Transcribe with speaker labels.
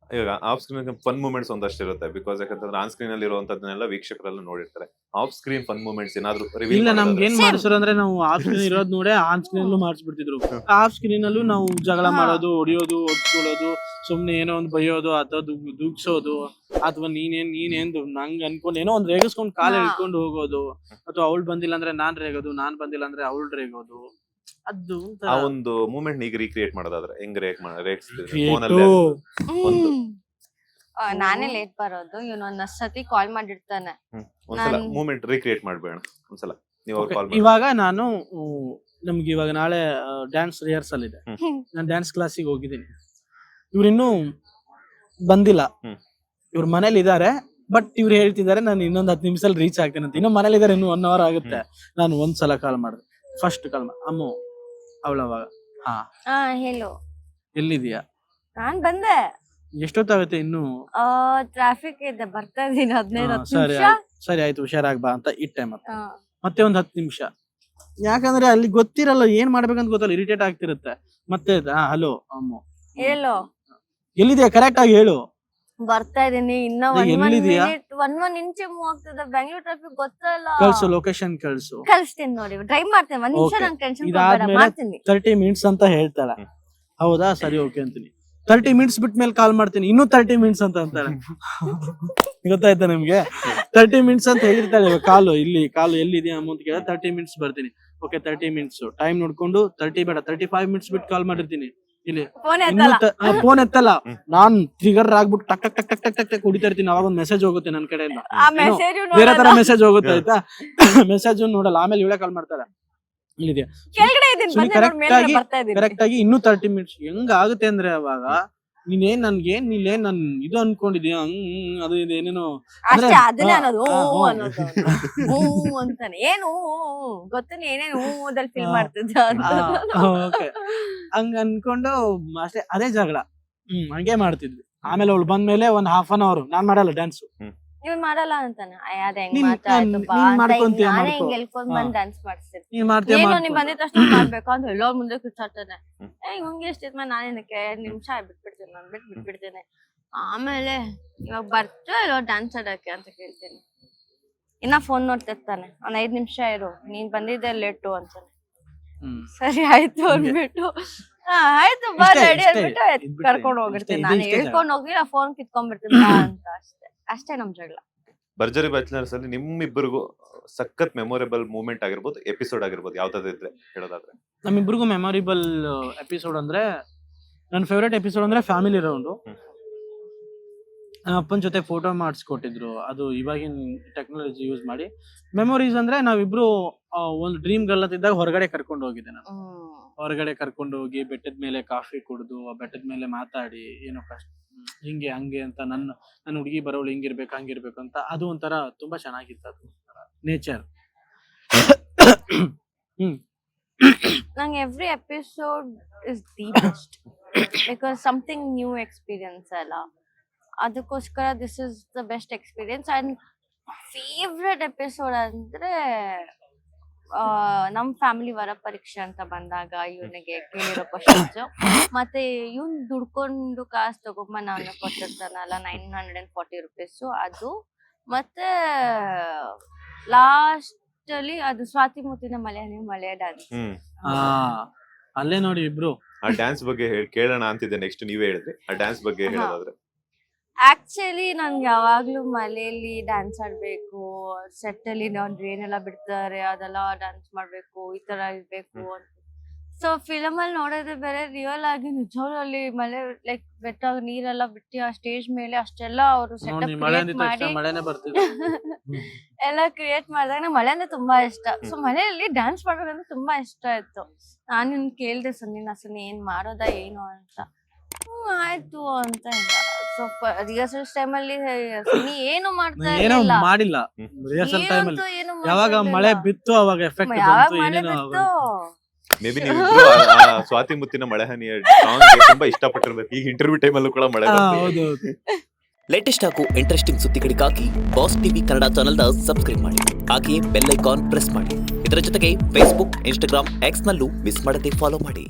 Speaker 1: ಇವಾಗ off screen fun moments ಒಂದಷ್ಟು ಇರುತ್ತೆ. ಬಿಕಾಸ್ ಯಾಕಂತಂದ್ರೆ ಆನ್ ಸ್ಕ್ರೀನ್ ಅಲ್ಲಿ ಇರುವಂತದನ್ನೆಲ್ಲ ವೀಕ್ಷಕರೆಲ್ಲ ನೋಡಿರ್ತಾರೆ. ಆಫ್ ಸ್ಕ್ರೀನ್ ಫನ್ ಮೂಮೆಂಟ್ಸ್ ಏನಾದ್ರು ರಿವೀಲ್
Speaker 2: ಇಲ್ಲ ನಮ್ಗೆ ಏನ್
Speaker 3: Same.
Speaker 2: ಮಾಡಿಸ್ರು ಅಂದ್ರೆ ನಾವು ಆಫ್ ಸ್ಕ್ರೀನ್ ಇರೋದ್ ನೋಡೇ ಆನ್ ಸ್ಕ್ರೀನ್ ಅಲ್ಲೂ ಮಾಡಿಸ್ಬಿಡ್ತಿದ್ರು. ಆಫ್ ಸ್ಕ್ರೀನ್ ಅಲ್ಲೂ ನಾವು ಜಗಳ
Speaker 3: ಹಾ.
Speaker 2: ಮಾಡೋದು, ಹೊಡಿಯೋದು, ಒದ್ಕೊಳ್ಳೋದು, ಸುಮ್ನೆ ಏನೋ ಒಂದ್ ಬೈಯೋದು ಅಥವಾ ದುಗ್ಸೋದು, ಅಥವಾ ನೀನೇನ್ ನಂಗ್ ಅನ್ಕೊಂಡ್ ಏನೋ ಒಂದ್ ರೇಗಿಸ್ಕೊಂಡ್ ಕಾಲ
Speaker 3: ಹಾ.
Speaker 2: ಹಿಡ್ಕೊಂಡು ಹೋಗೋದು, ಅಥವಾ ಅವಳು ಬಂದಿಲ್ಲ ಅಂದ್ರೆ ನಾನ್ ರೇಗೋದು, ನಾನ್ ಬಂದಿಲ್ಲ ಅಂದ್ರೆ ಅವಳು ರೇಗೋದು. ಅದು
Speaker 1: ಆ ಒಂದು ಮೂಮೆಂಟ್ ಈಗ ರೀಕ್ರಿಯೇಟ್ ಮಾಡೋದಾದ್ರೆ ಹೆಂಗ್ ರೇಗಿಸ್ತೀವಿ
Speaker 2: Create.
Speaker 1: ಫೋನಲ್ಲಿ ಒಂದು
Speaker 3: ನಾನೇ ಲೇಟ್ ಬರೋದು, ಇವನು ಒಂದ್ ಸತಿ ಕಾಲ್ ಮಾಡಿರ್ತಾನೆ.
Speaker 1: ಒಂದ್ಸಲ
Speaker 3: ನಾನ್-
Speaker 1: ಮೂಮೆಂಟ್ ರೀಕ್ರಿಯೇಟ್ ಮಾಡ್ಬೇಡ ಒಂದ್ಸಲ ನೀವು ಅವ್ರು
Speaker 2: Okay,
Speaker 1: ಕಾಲ್ ಮಾಡಿ.
Speaker 2: ಇವಾಗ ನಾನು ನಮ್ಗೆ ಇವಾಗ ನಾಳೆ ಡ್ಯಾನ್ಸ್ ರಿಹರ್ಸಲ್ ಇದೆ.
Speaker 3: ಹ್ಮ್.
Speaker 2: ನಾನು ಡ್ಯಾನ್ಸ್ ಕ್ಲಾಸಿಗೆ ಹೋಗಿದ್ದೀನಿ. ಇವ್ರಿನ್ನೂ ಬಂದಿಲ್ಲ.
Speaker 1: ಹ್ಮ್.
Speaker 2: ಇವ್ರ ಮನೇಲಿ ಇದಾರೆ, ಬಟ್ ಇವ್ರು ಹೇಳ್ತಿದ್ದಾರೆ ನಾನು ಇನ್ನೊಂದ್ 10 ನಿಮಿಷದಲ್ಲಿ ರೀಚ್ ಆಗ್ತೇನೆ ಅಂತ. ಇನ್ನೂ ಮನೇಲಿ ಇದಾರೆ, ಇನ್ನು 1 hour ಆಗುತ್ತೆ. ನಾನು ಒಂದ್ಸಲ ಕಾಲ್ ಮಾಡಿದೆ, ಫಸ್ಟ್ ಕಾಲ್ ಅಮ್ಮು ಅವಳವಾಗ
Speaker 3: ಹಾ ಹೇಳು,
Speaker 2: ಎಲ್ಲಿದೀಯಾ,
Speaker 3: ನಾನ್ ಬಂದೆ.
Speaker 2: ಎಷ್ಟೊತ್ತಾಗುತ್ತೆ ಇನ್ನು?
Speaker 3: ಟ್ರಾಫಿಕ್ ಇದೆ, ಬರ್ತಾ ಇದೀನಿ 15
Speaker 2: ಸರಿ
Speaker 3: ನಿಮಿಷ.
Speaker 2: ಸರಿ ಆಯ್ತು, ಹುಷಾರಾಗ್ ಬಾ ಅಂತ ಇಟ್ಟೆ. ಮತ್ತೆ ಒಂದ್ 10 ನಿಮಿಷ, ಯಾಕಂದ್ರೆ ಅಲ್ಲಿ ಗೊತ್ತಿರಲ್ಲ ಏನ್ ಮಾಡ್ಬೇಕಂತ ಗೊತ್ತಲ್ಲ, ಇರಿಟೇಟ್ ಆಗ್ತಿರುತ್ತೆ. ಮತ್ತೆ ಹಲೋ ಅಮ್ಮು
Speaker 3: ಹೇಳು,
Speaker 2: ಎಲ್ಲಿದೆಯಾ ಕರೆಕ್ಟ್ ಆಗಿ ಹೇಳು.
Speaker 3: ಬರ್ತಾ ಇದೀನಿ, ಇನ್ನ
Speaker 2: ಅದೇ ಎಲ್ಲಿದೀಯಾ?
Speaker 3: ಒಂದ್ ಇಂಚೆ ಮೂವ್ ಆಗ್ತದೆ. ಬೆಂಗಳೂರು ಟ್ರಾಫಿಕ್ ಗೊತ್ತಲ್ಲ.
Speaker 2: ಕಳ್ಸು, ಲೊಕೇಶನ್ ಕಳ್ಸು.
Speaker 3: ಕಳಿಸ್ತೀನಿ ನೋಡಿ, ಡ್ರೈವ್ ಮಾಡ್ತೇನೆ. ಒಂದ್ ನಿಮಿಷ,
Speaker 2: Okay.
Speaker 3: ನಂಗೆ ಟೆನ್ಷನ್
Speaker 2: ಇದಾದ್ಮೇಲೆ
Speaker 3: ಮಾಡ್ತೀನಿ.
Speaker 2: 30 ಮಿನಿಟ್ಸ್ ಅಂತ ಹೇಳ್ತಾಳೆ. ಹೌದಾ, ಸರಿ ಓಕೆ ಅಂತೀನಿ. 30 ಮಿನಿಟ್ಸ್ ಬಿಟ್ಟ ಮೇಲೆ ಕಾಲ್ ಮಾಡ್ತೀನಿ, ಇನ್ನೂ 30 ಮಿನಿಟ್ಸ್ ಅಂತ ಅಂತಾಳೆ. ಗೊತ್ತಾಯ್ತಾ ನಿಮ್ಗೆ? 30 ಮಿನಿಟ್ಸ್ ಅಂತ ಹೇಳಿರ್ತಾಳೆ. ಇವಾಗ ಕಾಲು ಎಲ್ಲಿದೆಯಾ ಅಂತ ಕೇಳ 30 ಮಿನಿಟ್ಸ್ ಬರ್ತೀನಿ. ಓಕೆ 30 ಮಿನಿಟ್ಸ್ ಟೈಮ್ ನೋಡ್ಕೊಂಡು 30 ಬೇಡ 35 ಮಿನಿಟ್ಸ್ ಬಿಟ್ಟು ಕಾಲ್ ಮಾಡಿರ್ತೀನಿ. ಇಲ್ಲಿ
Speaker 3: ಫೋನ್ ಎತ್ತಲ್ಲ.
Speaker 2: ಫೋನ್ ಎತ್ತಲ್ಲ. ನಾನ್ ಟ್ರಿಗರ್ ಆಗ್ಬಿಟ್ಟು ಟಕ್ ಟಕ್ ಟಕ್ ಟಕ್ ಟಕ್ ಟಕ್ ಟಕ್ ಹೊಡಿತಾ ಇರ್ತೀನಿ. ಅವಾಗ ಒಂದು ಮೆಸೇಜ್ ಹೋಗುತ್ತೆ ನನ್ನ ಕಡೆಯಿಂದ,
Speaker 3: ಆ
Speaker 2: ಏನೋ
Speaker 3: ಮೆಸೇಜ್
Speaker 2: ಬೇರೆ ತರ ಮೆಸೇಜ್ ಹೋಗುತ್ತೆ ಆಯ್ತಾ. ಮೆಸೇಜ್ ನೋಡಲ್ಲ, ಆಮೇಲೆ ಇವಳೇ ಕಾಲ್ ಮಾಡ್ತಾಳೆ, ಇಲ್ಲಿದೆಯಾ
Speaker 3: ಕೆಳಗಡೆ ಇದೀನಿ,
Speaker 2: ಸುಮ್ನೆ
Speaker 3: ಬಂದೆ ನೋಡಿ, ಮೇಲ್ಗಡೆ ಬರ್ತಾ ಇದೀನಿ.
Speaker 2: ಕರೆಕ್ಟ್ ಆಗಿ ಇನ್ನೂ 30 ಮಿನಿಟ್ಸ್. ಹೆಂಗ ಆಗುತ್ತೆ ಅಂದ್ರೆ ಅವಾಗ ನೀನೇನ್ ನನ್ ಇದು ಅನ್ಕೊಂಡಿದ್ಯಾ, ಅದು ಇದು ಏನೇನೋ
Speaker 3: ಅಷ್ಟೇ, ಅದನ್ನೇ
Speaker 2: ಹಾ,
Speaker 3: ಅನ್ನೋದು.
Speaker 2: ಹಾ,
Speaker 3: ಹೂ
Speaker 2: ಹಾ.
Speaker 3: ಅನ್ನೋದು ಹೂ ಅಂತಾನೆ. ಏನು ಗೊತ್ತೇನೆ, ಏನೇನು ಹೂದಲ್ಲಿ ಫೀಲ್
Speaker 2: ಹಾ.
Speaker 3: ಮಾಡ್ತಿದ್ದ ಅಂತ.
Speaker 2: ಓಕೆ ಹಂಗ ಅನ್ಕೊಂಡು ಅಷ್ಟೇ, ಅದೇ ಜಗಳ. ಹಂಗೆ ಮಾಡ್ತಿದ್ವಿ. ಆಮೇಲೆ ಅವಳು ಬಂದ್ಮೇಲೆ ಒಂದ್ 1/2 hour ನಾನ್ ಮಾಡಲ್ಲ ಡ್ಯಾನ್ಸ್.
Speaker 3: ಇವ್ನ್ ಮಾಡಲ್ಲ ಅಂತಾನೆ. ಅದ ಹೆಂಗ್
Speaker 2: ನೀನ್-
Speaker 3: ಮಾತಾಡ್ತು ಬಾ
Speaker 2: ನೀನ್
Speaker 3: ಅಂತ
Speaker 2: ಮಾಡ್ಕೊಂತೀಯ,
Speaker 3: ನಾನೇ
Speaker 2: ಮಾಡ್ಕೊ.
Speaker 3: ಹಿಂಗ್ ಎಲ್ಕೊಂಡ್ ಬಂದ್
Speaker 2: ಹಾ.
Speaker 3: ಡ್ಯಾನ್ಸ್ ಮಾಡಿಸ್ತೀನಿ.
Speaker 2: ನೀನ್ ಮಾಡ್ತೀಯ
Speaker 3: ಏನು
Speaker 2: ಮಾಡ್ಕೊ.
Speaker 3: ನೀವ್ ಬಂದಿದ ತಕ್ಷಣ ಮಾಡ್ಬೇಕು ಅಂತ ಎಲ್ಲೋರ್ ಮುಂದೆ ಕಿಚ್ಚಾಡ್ತಾನೆ. ಇವಂಗೆ ಎಷ್ಟಿದ್ಮ ನಾನೇನಕ್ಕೆ 2 ನಿಮಿಷ ಬಿಟ್ಬಿಡ್ತೀನಿ, ನಾನ್ ಬಿಟ್ಬಿಡ್ತೀನಿ. ಆಮೇಲೆ ಇವಾಗ ಬರ್ತಾ ಇಲ್ಲೋ ಡ್ಯಾನ್ಸ್ ಆಡಕ್ಕೆ ಅಂತ ಕೇಳ್ತೀನಿ. ಇನ್ನ ಫೋನ್ ನೋಡ್ತಿರ್ತಾನೆ. ಒಂದ್ 5 ನಿಮಿಷ ಇರು, ನೀನ್ ಬಂದಿದ್ದೆ ಲೇಟು ಅಂತಾನೆ. ಸರಿ ಆಯ್ತು ಅಂದ್ಬಿಟ್ಟು ಆಯ್ತು ಬಾ
Speaker 2: ಇಷ್ಟೇ,
Speaker 3: ರೆಡಿ
Speaker 2: ಇಷ್ಟೇ.
Speaker 3: ಅಂದ್ಬಿಟ್ಟು
Speaker 2: ಇದ್ಬಿಟ್ಟೆ,
Speaker 3: ಕರ್ಕೊಂಡ್ ಹೋಗಿರ್ತೀನಿ.
Speaker 2: ಇಷ್ಟೇ,
Speaker 3: ನಾನು
Speaker 2: ಇಷ್ಟೇ ಜಗಳ.
Speaker 3: ಹೇಳ್ಕೊಂಡ್ ಹೋಗಿ ನಾ ಫೋನ್ ಕಿತ್ಕೊಂಡ್ಬಿಡ್ತೀನಿ ಬಾ ಅಂತ. ಅಷ್ಟೇ ನಮ್ ಜಗಳ.
Speaker 1: ಭರ್ಜರಿ ಬ್ಯಾಚುಲರ್ಸ್ ಅಲ್ಲಿ ನಿಮ್ಮಿಬ್ಬರಿಗೂ ಸಖತ್ ಮೆಮೊರೇಬಲ್ ಮೂಮೆಂಟ್ ಆಗಿರ್ಬೋದು, ಎಪಿಸೋಡ್ ಆಗಿರ್ಬೋದು, ಯಾವ್ದಾದ್ರು ಇದ್ರೆ ಹೇಳೋದಾದ್ರೆ.
Speaker 2: ನಮ್ಮಿಬ್ರಿಗೂ ಮೆಮೊರೇಬಲ್ ಎಪಿಸೋಡ್ ಅಂದ್ರೆ, ನನ್ನ ಫೇವ್ರೇಟ್ ಎಪಿಸೋಡ್ ಅಂದ್ರೆ ಫ್ಯಾಮಿಲಿ ರೌಂಡು. ನಮ್ಮ ಅಪ್ಪನ ಜೊತೆ ಫೋಟೋ ಮಾಡಿಸ್ಕೊಟ್ಟಿದ್ರು, ಅದು ಇವಾಗಿನ ಟೆಕ್ನಾಲಜಿ ಯೂಸ್ ಮಾಡಿ. ಮೆಮೊರೀಸ್ ಅಂದ್ರೆ ನಾವಿಬ್ರು ಒಂದು ಡ್ರೀಮ್ ಗರ್ಲ್ ಅಂತಿದ್ದಾಗ ಹೊರಗಡೆ ಕರ್ಕೊಂಡು ಹೋಗಿದ್ದೆ ನಾನು. ಹೊರಗಡೆ ಕರ್ಕೊಂಡು ಹೋಗಿ ಬೆಟ್ಟದ ಮೇಲೆ ಕಾಫಿ ಕುಡಿದು, ಆ ಬೆಟ್ಟದ ಮೇಲೆ ಮಾತಾಡಿ ಏನೋ ಕಷ್ಟ ಹಿಂಗೆ ಹಂಗೆ ಅಂತ, ನನ್ನ ಹುಡುಗಿ ಬರೋಳು ಹಿಂಗಿರ್ಬೇಕು ಹಂಗಿರ್ಬೇಕು ಅಂತ. ಅದು ಒಂಥರ ತುಂಬಾ ಚೆನ್ನಾಗಿತ್ತು, ಅದು ನೇಚರ್.
Speaker 3: ನಂಗೆ every episode is the best because something new experience ಅಲ್ಲ. ಅದಕ್ಕೋಸ್ಕರ this is the best experience. And favourite episode ಅಂದ್ರೆ ನಮ್ ಫ್ಯಾಮಿಲಿ ವರ ಪರೀಕ್ಷೆ ಅಂತ ಬಂದಾಗ ಇವನಿಗೆ ಕೇಳಿರೋ ಕ್ವಶನ್ಸ್, ಮತ್ತೆ ಇವನ್ ದುಡ್ಕೊಂಡು ಕಾಸು ತಗೊಂಬ ನಾನು ಕೊಟ್ಟಿರ್ತಾನಲ್ಲ 940 rupees, ಅದು ಮತ್ತೆ ಲಾಸ್ಟ್ ಅಲ್ಲಿ ಅದು ಸ್ವಾತಿ ಮುತ್ತಿನ ಮಳೆ ಡ್ಯಾನ್ಸ್.
Speaker 2: ಅಲ್ಲೇ ನೋಡಿ ಇಬ್ರು.
Speaker 1: ಆ ಡ್ಯಾನ್ಸ್ ಬಗ್ಗೆ ಕೇಳೋಣ ಅಂತಿದ್ದೆ. ನೆಕ್ಸ್ಟ್ ನೀವೇ ಹೇಳಿದ್ರಿ, ಆ ಡ್ಯಾನ್ಸ್ ಬಗ್ಗೆ ಹೇಳೋದಾದ್ರೆ.
Speaker 3: ಆಕ್ಚುಲಿ ನನ್ಗೆ ಯಾವಾಗ್ಲೂ ಮಲೆಯಲ್ಲಿ ಡ್ಯಾನ್ಸ್ ಆಡ್ಬೇಕು, ಸೆಟ್ ಅಲ್ಲಿ ಏನೆಲ್ಲ ಬಿಡ್ತಾರೆ ಅದೆಲ್ಲ ಡ್ಯಾನ್ಸ್ ಮಾಡ್ಬೇಕು, ಈ ತರ ಇರ್ಬೇಕು ಅಂತ. ಸೊ ಫಿಲಮ್ ಅಲ್ಲಿ ನೋಡೋದು ಬೇರೆ, ರಿಯಲ್ ಆಗಿ ನಿಜವಲ್ಲಿ ಮಳೆ ಲೈಕ್ ಬೆಟ್ಟ ನೀರೆಲ್ಲ ಬಿಟ್ಟು ಆ ಸ್ಟೇಜ್ ಮೇಲೆ ಅಷ್ಟೆಲ್ಲ ಅವರು ಸೆಟಪ್ ಕ್ರಿಯೇಟ್ ಮಾಡಿ
Speaker 2: ಮಳೆನೇ ಬರ್ತಿದೆ.
Speaker 3: ಎಲ್ಲ ಕ್ರಿಯೇಟ್ ಮಾಡಿದಾಗ ನಂಗೆ ಮಳೆ ಅಂದ್ರೆ ತುಂಬಾ ಇಷ್ಟ. ಸೊ ಮಳೆಯಲ್ಲಿ ಡ್ಯಾನ್ಸ್ ಮಾಡ್ಬೇಕಂದ್ರೆ ತುಂಬಾ ಇಷ್ಟ ಆಯ್ತು. ನಾನು ಕೇಳ್ದೆ ಸುನಿ ಏನ್ ಮಾಡೋದಾ ಏನು ಅಂತ. ಆಯ್ತು ಅಂತ ಸ್ವಲ್ಪ ರಿಹರ್ಸಲ್ಸ್ ಟೈಮಲ್ಲಿ ಸುನಿ ಏನು ಮಾಡ್ತಾ
Speaker 2: ಏನೋ
Speaker 3: ಇರ್ಲಿಲ್ಲ.
Speaker 2: ಮಾಡಿಲ್ಲ ರಿಹರ್ಸಲ್ ಟೈಮಲ್ಲಿ.
Speaker 3: ಏನಂತೂ ಏನು
Speaker 2: ಯಾವಾಗ
Speaker 3: ಮಾಡ್ತಾ
Speaker 2: ಮಳೆ
Speaker 3: ಇರ್ಲಿಲ್ಲ.
Speaker 2: ಬಿತ್ತು ಅವಾಗ ಎಫೆಕ್ಟ್
Speaker 3: ಯಾವಾಗ
Speaker 2: ಬಂತು,
Speaker 3: ಮಳೆ
Speaker 2: ಏನೇನೋ
Speaker 3: ಬಿತ್ತು
Speaker 1: ಮೇ ಬಿ ನೀವಿಬ್ರು ಸ್ವಾತಿ ಮುತ್ತಿನ ಮಳೆಹನಿಯ ಸಾಂಗ್ ತುಂಬಾ ಇಷ್ಟಪಟ್ಟಿರ್ಬೇಕು. ಈಗ ಇಂಟರ್ವ್ಯೂ ಟೈಮಲ್ಲೂ ಕೂಡ ಮಳೆ ಬರ್ತಿದೆ.
Speaker 2: ಹೌದು.
Speaker 4: ಲೇಟೆಸ್ಟ್ ಹಾಗೂ ಇಂಟ್ರೆಸ್ಟಿಂಗ್ ಸುದ್ದಿಗಳಿಗಾಗಿ ಬಾಸ್ ಟಿವಿ ಕನ್ನಡ ಚಾನೆಲ್ನ ಸಬ್ಸ್ಕ್ರೈಬ್ ಮಾಡಿ, ಹಾಗೆಯೇ ಬೆಲ್ ಐಕಾನ್ ಪ್ರೆಸ್ ಮಾಡಿ. ಇದರ ಜೊತೆಗೆ ಫೇಸ್ಬುಕ್, ಇನ್ಸ್ಟಾಗ್ರಾಮ್, ಎಕ್ಸ್ ನಲ್ಲೂ ಮಿಸ್ ಮಾಡದೆ ಫಾಲೋ ಮಾಡಿ.